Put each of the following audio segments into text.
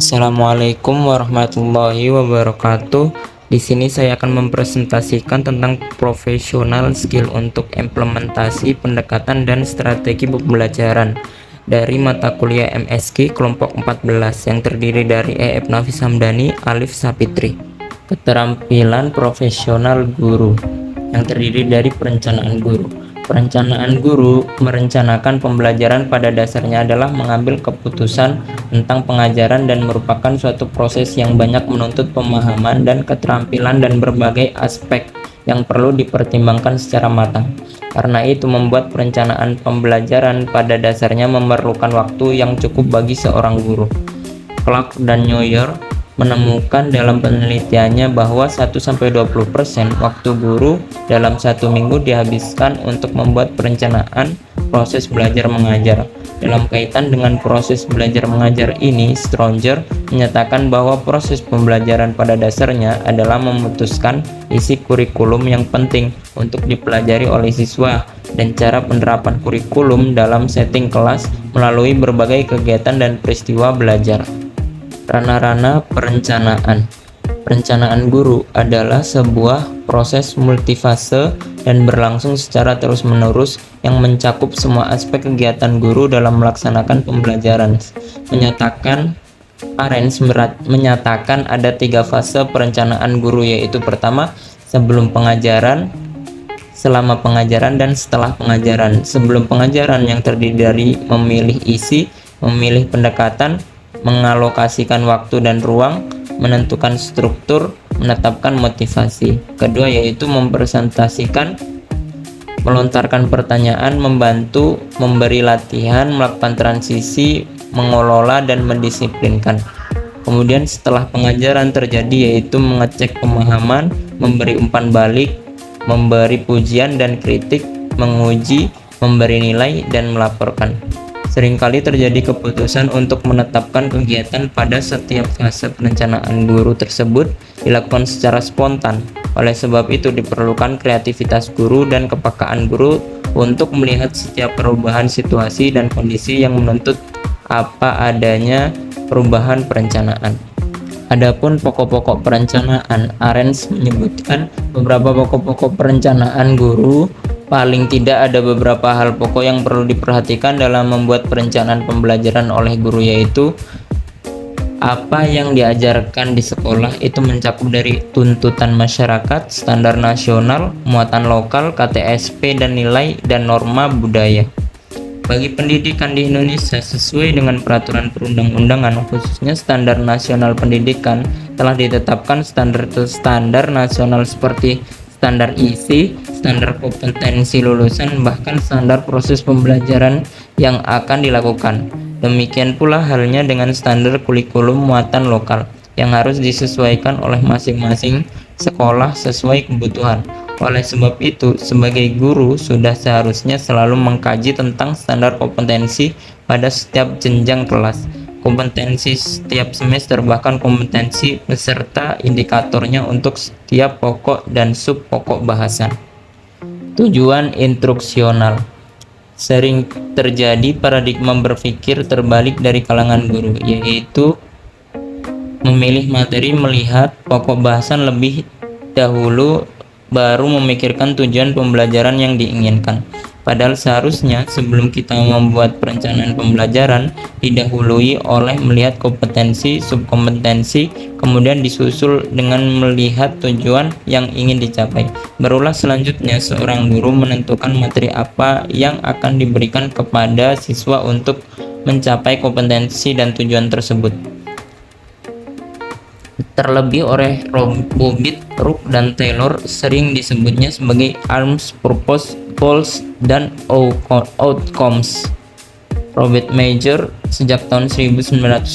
Assalamualaikum warahmatullahi wabarakatuh. Di sini saya akan mempresentasikan tentang professional skill untuk implementasi pendekatan dan strategi pembelajaran dari mata kuliah MSG kelompok 14 yang terdiri dari E.F. Nafis Hamdani, Alif Sapitri. Keterampilan profesional guru yang terdiri dari perencanaan guru. Perencanaan guru merencanakan pembelajaran pada dasarnya adalah mengambil keputusan tentang pengajaran dan merupakan suatu proses yang banyak menuntut pemahaman dan keterampilan dan berbagai aspek yang perlu dipertimbangkan secara matang. Karena itu membuat perencanaan pembelajaran pada dasarnya memerlukan waktu yang cukup bagi seorang guru. Clark dan Neuer menemukan dalam penelitiannya bahwa 1-20% waktu guru dalam satu minggu dihabiskan untuk membuat perencanaan proses belajar mengajar. Dalam kaitan dengan proses belajar mengajar ini, Stronger menyatakan bahwa proses pembelajaran pada dasarnya adalah memutuskan isi kurikulum yang penting untuk dipelajari oleh siswa dan cara penerapan kurikulum dalam setting kelas melalui berbagai kegiatan dan peristiwa belajar. Rana-rana perencanaan. Perencanaan guru adalah sebuah proses multifase dan berlangsung secara terus-menerus yang mencakup semua aspek kegiatan guru dalam melaksanakan pembelajaran. Menyatakan ada 3 fase perencanaan guru, yaitu pertama, sebelum pengajaran, selama pengajaran, dan setelah pengajaran. Sebelum pengajaran yang terdiri dari memilih isi, memilih pendekatan, mengalokasikan waktu dan ruang, menentukan struktur, menetapkan motivasi. Kedua yaitu mempresentasikan, melontarkan pertanyaan, membantu, memberi latihan, melakukan transisi, mengelola dan mendisiplinkan. Kemudian setelah pengajaran terjadi yaitu mengecek pemahaman, memberi umpan balik, memberi pujian dan kritik, menguji, memberi nilai dan melaporkan. Seringkali terjadi keputusan untuk menetapkan kegiatan pada setiap fase perencanaan guru tersebut dilakukan secara spontan. Oleh sebab itu diperlukan kreativitas guru dan kepekaan guru untuk melihat setiap perubahan situasi dan kondisi yang menuntut apa adanya perubahan perencanaan. Adapun pokok-pokok perencanaan, Arens menyebutkan beberapa pokok-pokok perencanaan guru. Paling tidak ada beberapa hal pokok yang perlu diperhatikan dalam membuat perencanaan pembelajaran oleh guru, yaitu apa yang diajarkan di sekolah itu mencakup dari tuntutan masyarakat, standar nasional, muatan lokal, KTSP dan nilai dan norma budaya. Bagi pendidikan di Indonesia sesuai dengan peraturan perundang-undangan khususnya standar nasional pendidikan telah ditetapkan standar nasional seperti standar isi, standar kompetensi lulusan, bahkan standar proses pembelajaran yang akan dilakukan. Demikian pula halnya dengan standar kurikulum muatan lokal yang harus disesuaikan oleh masing-masing sekolah sesuai kebutuhan. Oleh sebab itu, sebagai guru sudah seharusnya selalu mengkaji tentang standar kompetensi pada setiap jenjang kelas, kompetensi setiap semester, bahkan kompetensi beserta indikatornya untuk setiap pokok dan sub pokok bahasan. Tujuan instruksional. Sering terjadi paradigma berpikir terbalik dari kalangan guru, yaitu memilih materi melihat pokok bahasan lebih dahulu baru memikirkan tujuan pembelajaran yang diinginkan. Padahal seharusnya sebelum kita membuat perencanaan pembelajaran didahului oleh melihat kompetensi, subkompetensi, kemudian disusul dengan melihat tujuan yang ingin dicapai. Barulah selanjutnya seorang guru menentukan materi apa yang akan diberikan kepada siswa untuk mencapai kompetensi dan tujuan tersebut. Terlebih oleh Bobbitt, Rook, dan Taylor sering disebutnya sebagai aims, purpose, goals, dan outcomes. Robert Major sejak tahun 1962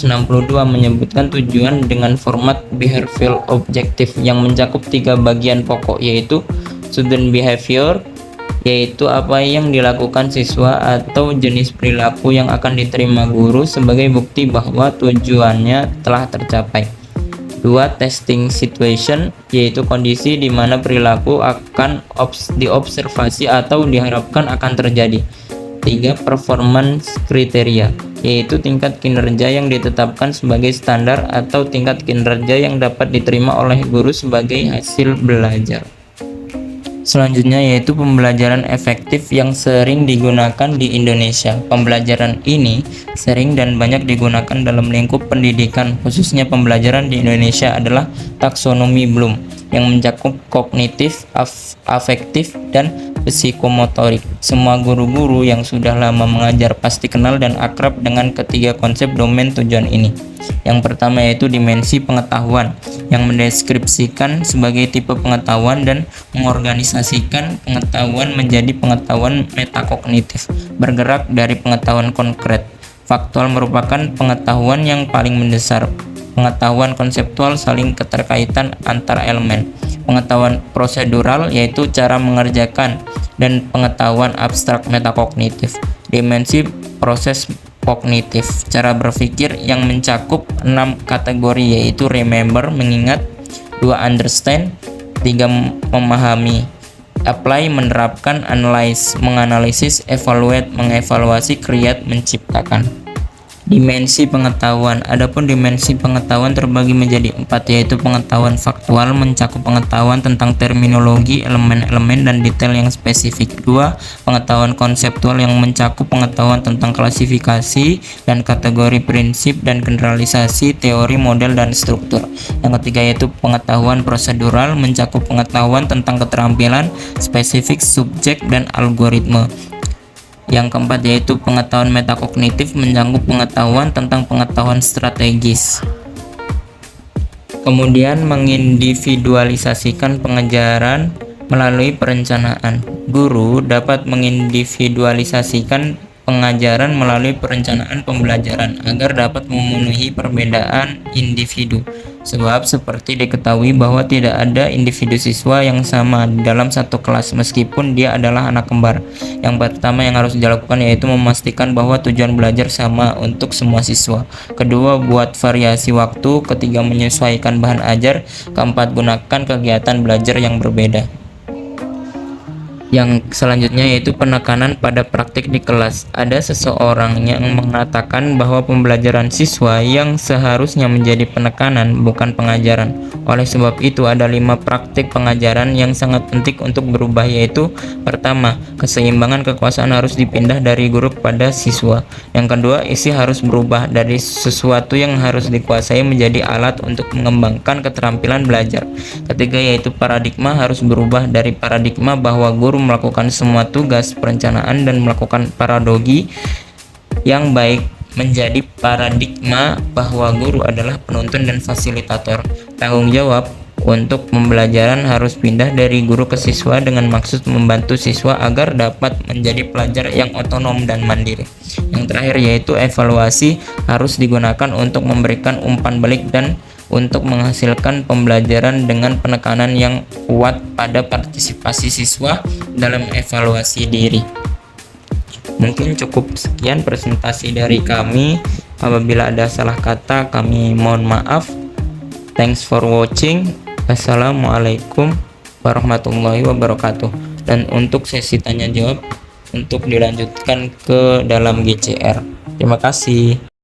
menyebutkan tujuan dengan format behavioral objective yang mencakup 3 bagian pokok, yaitu student behavior, yaitu apa yang dilakukan siswa atau jenis perilaku yang akan diterima guru sebagai bukti bahwa tujuannya telah tercapai. 2. Testing situation, yaitu kondisi di mana perilaku akan diobservasi atau diharapkan akan terjadi. ketiga, performance kriteria, yaitu tingkat kinerja yang ditetapkan sebagai standar atau tingkat kinerja yang dapat diterima oleh guru sebagai hasil belajar. Selanjutnya yaitu pembelajaran efektif yang sering digunakan di Indonesia. Pembelajaran ini sering dan banyak digunakan dalam lingkup pendidikan, khususnya pembelajaran di Indonesia adalah taksonomi Bloom yang mencakup kognitif, afektif, dan psikomotorik. Semua guru-guru yang sudah lama mengajar pasti kenal dan akrab dengan ketiga konsep domain tujuan ini. Yang pertama yaitu dimensi pengetahuan yang mendeskripsikan sebagai tipe pengetahuan dan mengorganisasikan pengetahuan menjadi pengetahuan metakognitif, bergerak dari pengetahuan konkret. Faktual merupakan pengetahuan yang paling mendasar. Pengetahuan konseptual saling keterkaitan antar elemen. Pengetahuan prosedural yaitu cara mengerjakan, dan pengetahuan abstrak metakognitif. Dimensi proses kognitif, cara berpikir yang mencakup 6 kategori yaitu remember, mengingat, 2 understand, 3 memahami, apply, menerapkan, analyze, menganalisis, evaluate, mengevaluasi, create, menciptakan. Dimensi pengetahuan. Adapun dimensi pengetahuan terbagi menjadi 4 yaitu pengetahuan faktual mencakup pengetahuan tentang terminologi, elemen-elemen, dan detail yang spesifik. 2. Pengetahuan konseptual yang mencakup pengetahuan tentang klasifikasi dan kategori, prinsip dan generalisasi, teori, model, dan struktur. Yang ketiga yaitu pengetahuan prosedural mencakup pengetahuan tentang keterampilan, spesifik, subjek, dan algoritma. Yang keempat yaitu pengetahuan metakognitif mencakup pengetahuan tentang pengetahuan strategis. Kemudian mengindividualisasikan pengajaran melalui perencanaan. Guru dapat mengindividualisasikan pengajaran melalui perencanaan pembelajaran agar dapat memenuhi perbedaan individu. Sebab seperti diketahui bahwa tidak ada individu siswa yang sama dalam satu kelas meskipun dia adalah anak kembar. Yang pertama yang harus dilakukan yaitu memastikan bahwa tujuan belajar sama untuk semua siswa. Kedua, buat variasi waktu. Ketiga, menyesuaikan bahan ajar. Keempat, gunakan kegiatan belajar yang berbeda. Yang selanjutnya yaitu penekanan pada praktik di kelas. Ada seseorang yang mengatakan bahwa pembelajaran siswa yang seharusnya menjadi penekanan, bukan pengajaran. Oleh sebab itu ada 5 praktik pengajaran yang sangat penting untuk berubah, yaitu pertama, keseimbangan kekuasaan harus dipindah dari guru kepada siswa. Yang kedua, isi harus berubah dari sesuatu yang harus dikuasai menjadi alat untuk mengembangkan keterampilan belajar. Ketiga yaitu paradigma harus berubah dari paradigma bahwa guru melakukan semua tugas perencanaan dan melakukan pedagogi yang baik menjadi paradigma bahwa guru adalah penuntun dan fasilitator. Tanggung jawab untuk pembelajaran harus pindah dari guru ke siswa dengan maksud membantu siswa agar dapat menjadi pelajar yang otonom dan mandiri. Yang terakhir yaitu evaluasi harus digunakan untuk memberikan umpan balik dan untuk menghasilkan pembelajaran dengan penekanan yang kuat pada partisipasi siswa dalam evaluasi diri. Mungkin cukup sekian presentasi dari kami. Apabila ada salah kata kami mohon maaf. Thanks for watching. Assalamualaikum warahmatullahi wabarakatuh. Dan untuk sesi tanya jawab untuk dilanjutkan ke dalam GCR. Terima kasih.